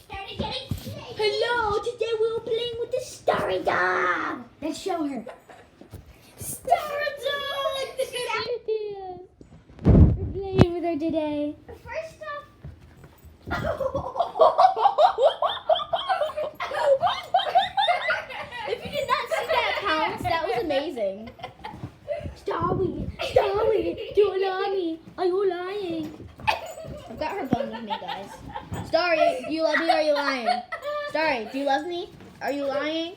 Hello, today we were playing with the Starry Dog. Let's show her. Starry Dog! We're playing with her today. First off, If you did not see that pounce, that was amazing. Starry, do you love me? Are you lying? I've got her bone with me, guys. Starry, do you love me or are you lying? Starry, do you love me? Are you lying?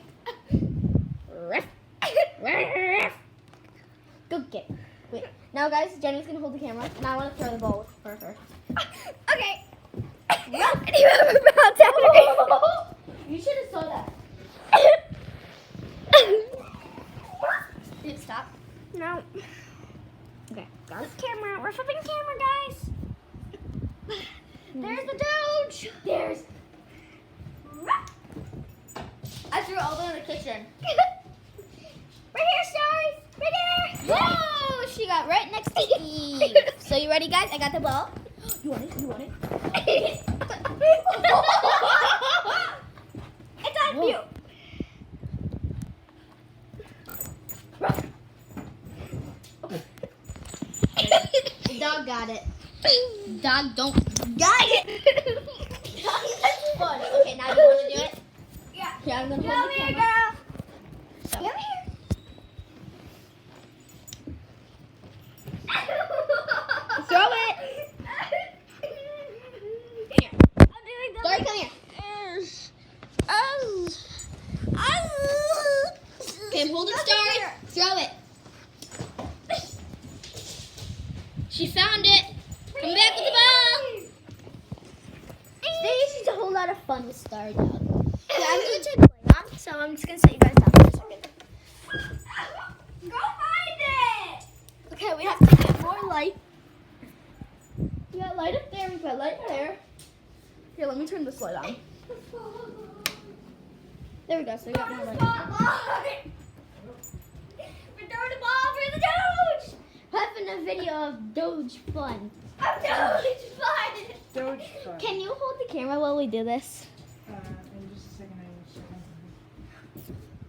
Go get it. Wait. Now, guys, Jenny's going to hold the camera. Now I want to throw the ball for her. okay. You have a mouth down. You should have saw that. Did it stop? No. Okay. This camera. We're flipping camera, guys. There's the Doge. There's. I threw it all the way in the kitchen. Right here, Starry. Right there. Whoa! She got right next to Eve. So you ready, guys? I got the ball. You want it? You want it? It's on Whoa. you. The dog got it. Dog don't got it. That's fun. Okay, now you want to do it? Yeah. Here, I'm gonna Come hold the here, camera. girl. So. Come here. Throw it. Here. I'm doing the Starry, come here. Okay, hold it, Starry. Throw it. She found it. Come back with the ball. This is a whole lot of fun with Starry Dog. Yeah, I'm going to take the light off, so I'm just going to set you guys down for a second. Go find it! Okay, we have to get more light. We got light up there. We've got light there. Here, let me turn this light on. There we go. So we got more light. We're throwing the ball for the Doge! Having a video of Doge fun. I'm Doge fun! Doge fun. Can you hold the camera while we do this? In just a second, I will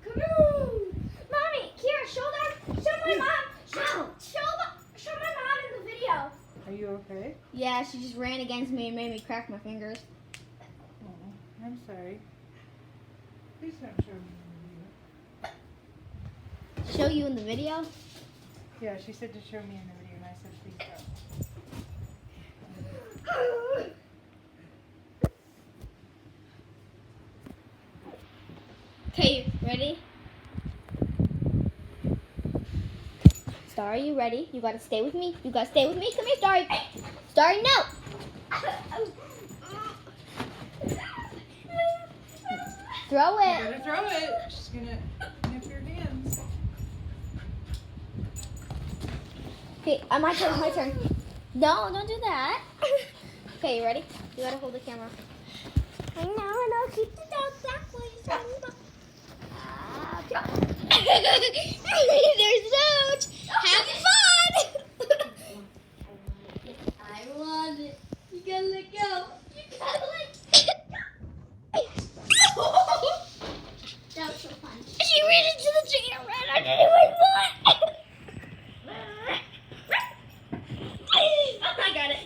Come on! Mommy, Kira, show my mom. Show my mom in the video. Are you okay? Yeah, she just ran against me and made me crack my fingers. Oh, I'm sorry. Please don't show me in the Show you in the video? video. Yeah, she said to show me in the video, and I said please don't. Okay, ready? Starry, you ready? You gotta stay with me. You gotta stay with me. Come here, Starry. Starry, no! Throw You it. gotta throw it. She's gonna nip your hands. Okay, my turn, my turn. No, don't do that. Okay, you ready? You gotta hold the camera. I know, and I'll keep the dog back while you tell me about. There's Doge. Having fun. I want it. You gotta let go. You gotta let That was so fun. She ran into the tree and ran underneath my foot. I got it.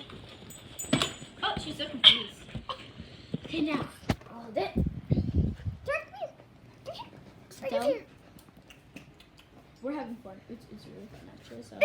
Oh, she's so confused. Okay, now. Hold it. Right here. We're having fun. It's really fun, actually. So.